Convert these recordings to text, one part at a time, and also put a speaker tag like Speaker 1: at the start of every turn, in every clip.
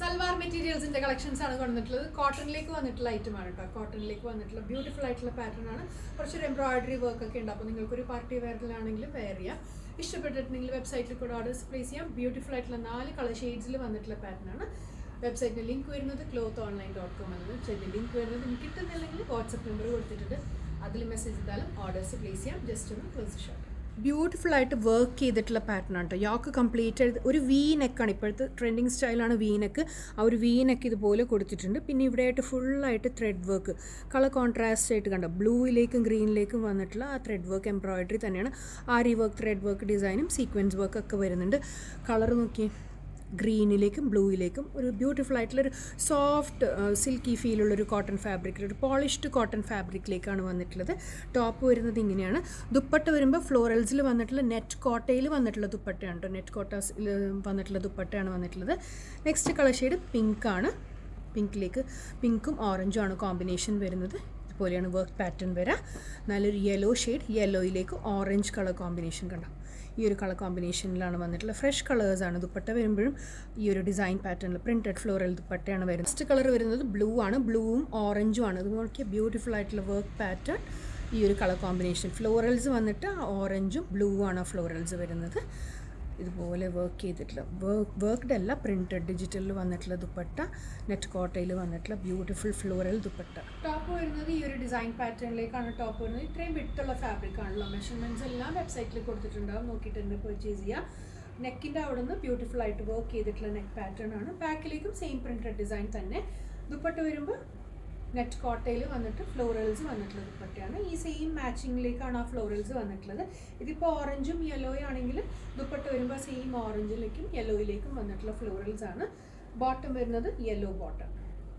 Speaker 1: Salwar മെറ്റീരിയൽസിന്റെ collections ആണ് കൊണ്ടുവന്നിട്ടുള്ളത്. കോട്ടണിലേക്ക് വന്നിട്ടുള്ള ഐറ്റം ആണ് കേട്ടോ. കോട്ടണിലേക്ക് വന്നിട്ടുള്ള ബ്യൂട്ടിഫുൾ ആയിട്ടുള്ള പാറ്റേൺ ആണ്. കുറച്ചൊരു എംബ്രോയിഡറി വർക്ക് ഒക്കെ ഉണ്ട്. അപ്പോൾ നിങ്ങൾക്കൊരു പാർട്ടി വെയറിലാണെങ്കിലും വെയർ ചെയ്യാം. ഇഷ്ടപ്പെട്ടിട്ടുണ്ടെങ്കിൽ വെബ്സൈറ്റിൽ കൂടെ ഓർഡേഴ്സ് പ്ലേസ് ചെയ്യാം. ബ്യൂട്ടിഫുൾ ആയിട്ടുള്ള 4 കളർ ഷെയ്ഡ്സിൽ വന്നിട്ടുള്ള പാറ്റേൺ ആണ്. വെബ്സൈറ്റിൻ്റെ ലിങ്ക് വരുന്നത് clothonline.com ആണ്. വെബ്സൈറ്റിൻ്റെ ലിങ്ക് വരുന്നത് എനിക്ക് കിട്ടുന്നില്ലെങ്കിൽ വാട്സപ്പ് നമ്പർ കൊടുത്തിട്ടുണ്ട്. അതിൽ മെസ്സേജ് ചെയ്താലും ഓർഡേഴ്സ് പ്ലേസ് ചെയ്യാം. ജസ്റ്റ് ഒന്ന് ക്ലോസ് ഷോട്ട്. ബ്യൂട്ടിഫുൾ ആയിട്ട് വർക്ക് ചെയ്തിട്ടുള്ള പാറ്റേൺ ആണ് കേട്ടോ. യോക്ക് കംപ്ലീറ്റ് ഒരു വി നെക്കാണ്. ഇപ്പോഴത്തെ ട്രെൻഡിങ് സ്റ്റൈലാണ് വി നെക്ക്. ആ ഒരു വി നെക്ക് ഇതുപോലെ കൊടുത്തിട്ടുണ്ട്. പിന്നെ ഇവിടെ ആയിട്ട് ഫുള്ളായിട്ട് ത്രെഡ് വർക്ക്, കളർ കോൺട്രാസ്റ്റ് ആയിട്ട് കണ്ടോ, ബ്ലൂയിലേക്കും ഗ്രീനിലേക്കും വന്നിട്ടുള്ള ആ ത്രെഡ് വർക്ക് എംബ്രോയിഡറി തന്നെയാണ്. ആരി വർക്ക്, ത്രെഡ് വർക്ക് ഡിസൈനും സീക്വൻസ് വർക്ക് ഒക്കെ വരുന്നുണ്ട്. കളർ നോക്കി, ഗ്രീനിലേക്കും ബ്ലൂയിലേക്കും ഒരു ബ്യൂട്ടിഫുൾ ആയിട്ടുള്ളൊരു സോഫ്റ്റ് സിൽക്കി ഫീലുള്ളൊരു കോട്ടൺ ഫാബ്രിക്, ഒരു പോളിഷ്ഡ് കോട്ടൺ ഫാബ്രിക്കിലേക്കാണ് വന്നിട്ടുള്ളത്. ടോപ്പ് വരുന്നത് ഇങ്ങനെയാണ്. ദുപ്പട്ട വരുമ്പോൾ ഫ്ലോറൽസിൽ വന്നിട്ടുള്ള നെറ്റ് കോട്ടയിൽ വന്നിട്ടുള്ള ദുപ്പട്ടയാണ് കേട്ടോ. നെറ്റ് കോട്ടാസിൽ വന്നിട്ടുള്ള ദുപ്പട്ടയാണ് വന്നിട്ടുള്ളത്. നെക്സ്റ്റ് കളർ ഷെയ്ഡ് പിങ്കാണ്. പിങ്കിലേക്ക് പിങ്കും ഓറഞ്ചും ആണ് കോമ്പിനേഷൻ വരുന്നത്. ഇതുപോലെയാണ് വർക്ക് പാറ്റേൺ വരാം. നല്ലൊരു യെല്ലോ ഷെയ്ഡ്, യെല്ലോയിലേക്ക് ഓറഞ്ച് കളർ കോമ്പിനേഷൻ കണ്ടോ. ഈ ഒരു കളർ കോമ്പിനേഷനിലാണ് വന്നിട്ടുള്ള ഫ്രഷ് കളേഴ്സാണ്. ദുപ്പട്ട വരുമ്പോഴും ഈ ഒരു ഡിസൈൻ പാറ്റേണിൽ പ്രിൻറ്റഡ് ഫ്ലോറൽ ദുപ്പട്ടയാണ് വരുന്നത്. നെക്സ്റ്റ് കളർ വരുന്നത് ബ്ലൂ ആണ്. ബ്ലൂവും ഓറഞ്ചും ആണ്. അത് നോക്കിയാൽ ബ്യൂട്ടിഫുൾ ആയിട്ടുള്ള വർക്ക് പാറ്റേൺ. ഈ ഒരു കളർ കോമ്പിനേഷൻ ഫ്ലോറൽസ് വന്നിട്ട് ഓറഞ്ചും ബ്ലൂ ആണ് ഫ്ലോറൽസ് വരുന്നത്. ഇതുപോലെ വർക്ക് ചെയ്തിട്ടുള്ള വർക്ക്ഡ് അല്ല, പ്രിൻറ്റഡ് ഡിജിറ്റലിൽ വന്നിട്ടുള്ള ദുപ്പട്ട, നെറ്റ് കോട്ടയിൽ വന്നിട്ടുള്ള ബ്യൂട്ടിഫുൾ ഫ്ലോറൽ ദുപ്പട്ട. ടോപ്പ് വരുന്നത് ഈ ഒരു ഡിസൈൻ പാറ്റേണിലേക്കാണ് ടോപ്പ് വരുന്നത്. ഇത്രയും വിട്ടുള്ള ഫാബ്രിക് ആണല്ലോ. മെഷർമെൻറ്റ്സ് എല്ലാം വെബ്സൈറ്റിൽ കൊടുത്തിട്ടുണ്ടാവും. നോക്കിയിട്ട് തന്നെ പർച്ചേസ് ചെയ്യാം. നെക്കിൻ്റെ അവിടെ നിന്ന് ബ്യൂട്ടിഫുൾ ആയിട്ട് വർക്ക് ചെയ്തിട്ടുള്ള നെക്ക് പാറ്റേൺ ആണ്. ബാക്കിലേക്കും സെയിം പ്രിൻറ്റഡ് ഡിസൈൻ തന്നെ. ദുപ്പട്ട വരുമ്പോൾ നെറ്റ് കോട്ടയിൽ വന്നിട്ട് ഫ്ലോറൽസ് വന്നിട്ടുള്ള ദുപ്പട്ടയാണ്. ഈ സെയിം മാച്ചിങ്ങിലേക്കാണ് ആ ഫ്ലോറൽസ് വന്നിട്ടുള്ളത്. ഇതിപ്പോൾ ഓറഞ്ചും യെല്ലോയും ആണെങ്കിൽ ദുപ്പട്ട വരുമ്പോൾ സെയിം ഓറഞ്ചിലേക്കും യെല്ലോയിലേക്കും വന്നിട്ടുള്ള ഫ്ലോറൽസ് ആണ്. ബോട്ടം വരുന്നത് യെല്ലോ ബോട്ടം,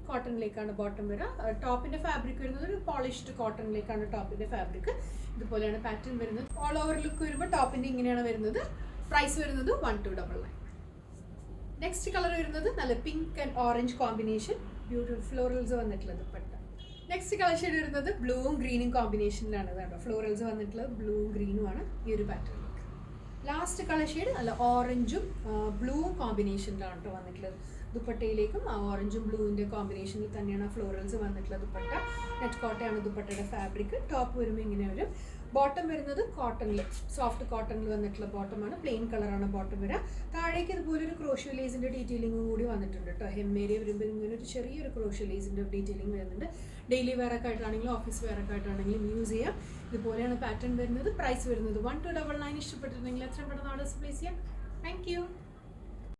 Speaker 1: കോട്ടണിലേക്കാണ് ബോട്ടം വരിക. ടോപ്പിൻ്റെ ഫാബ്രിക് വരുന്നത് ഒരു പോളിഷ്ഡ് കോട്ടണിലേക്കാണ് ടോപ്പിൻ്റെ ഫാബ്രിക്. ഇതുപോലെയാണ് പാറ്റേൺ വരുന്നത്. ഓൾ ഓവർ ലുക്ക് വരുമ്പോൾ ടോപ്പിൻ്റെ ഇങ്ങനെയാണ് വരുന്നത്. പ്രൈസ് വരുന്നത് 1299. നെക്സ്റ്റ് കളർ വരുന്നത് നല്ല pink and orange combination, beautiful florals വന്നിട്ടുള്ള ദുപ്പട്ട. നെക്സ്റ്റ് കളർ ഷെയ്ഡ് വരുന്നത് ബ്ലൂവും ഗ്രീനും കോമ്പിനേഷനിലാണ് കേട്ടോ. ഫ്ലോറൽസ് വന്നിട്ടുള്ളത് ബ്ലൂവും ഗ്രീനുമാണ് ഈ ഒരു പാറ്റേണിലേക്ക്. ലാസ്റ്റ് കളർ ഷെയ്ഡ് നല്ല ഓറഞ്ചും ബ്ലൂവും കോമ്പിനേഷനിലാണ് കേട്ടോ വന്നിട്ടുള്ളത്. ദുപ്പട്ടയിലേക്കും ആ ഓറഞ്ചും ബ്ലൂവിൻ്റെ കോമ്പിനേഷനിൽ തന്നെയാണ് ഫ്ലോറൽസ് വന്നിട്ടുള്ള ദുപ്പട്ട. നെറ്റ് കോട്ടയാണ് ദുപ്പട്ടയുടെ ഫാബ്രിക്. ടോപ്പ് വരുമ്പോൾ ഇങ്ങനെ വരും. ബോട്ടം വരുന്നത് കോട്ടണിൽ, സോഫ്റ്റ് കോട്ടണിൽ വന്നിട്ടുള്ള ബോട്ടമാണ്. പ്ലെയിൻ കളറാണ് ബോട്ടം വരിക. താഴേക്ക് ഇതുപോലെ ഒരു ക്രോഷ്യോ ലേസിൻ്റെ ഡീറ്റെയിലിംഗ് കൂടി വന്നിട്ടുണ്ട് കേട്ടോ. ഹെമ്മേരിയ വരുമ്പോൾ ഇങ്ങനെ ഒരു ചെറിയൊരു ക്രോഷ്യോ ലേസിൻ്റെ ഡീറ്റെയിലിംഗ് വരുന്നുണ്ട്. ഡെയിലി വെയർ ഒക്കെ ആയിട്ടാണെങ്കിലും ഓഫീസ് വെയർ ഒക്കെ ആയിട്ടാണെങ്കിലും യൂസ് ചെയ്യാം. ഇതുപോലെയാണ് പാറ്റേൺ വരുന്നത്. പ്രൈസ് വരുന്നത് 1299. ഇഷ്ടപ്പെട്ടിട്ടുണ്ടെങ്കിൽ എത്രയും പെട്ടെന്ന് ഓർഡേഴ്സ് പ്ലേസ് ചെയ്യാം. Thank you.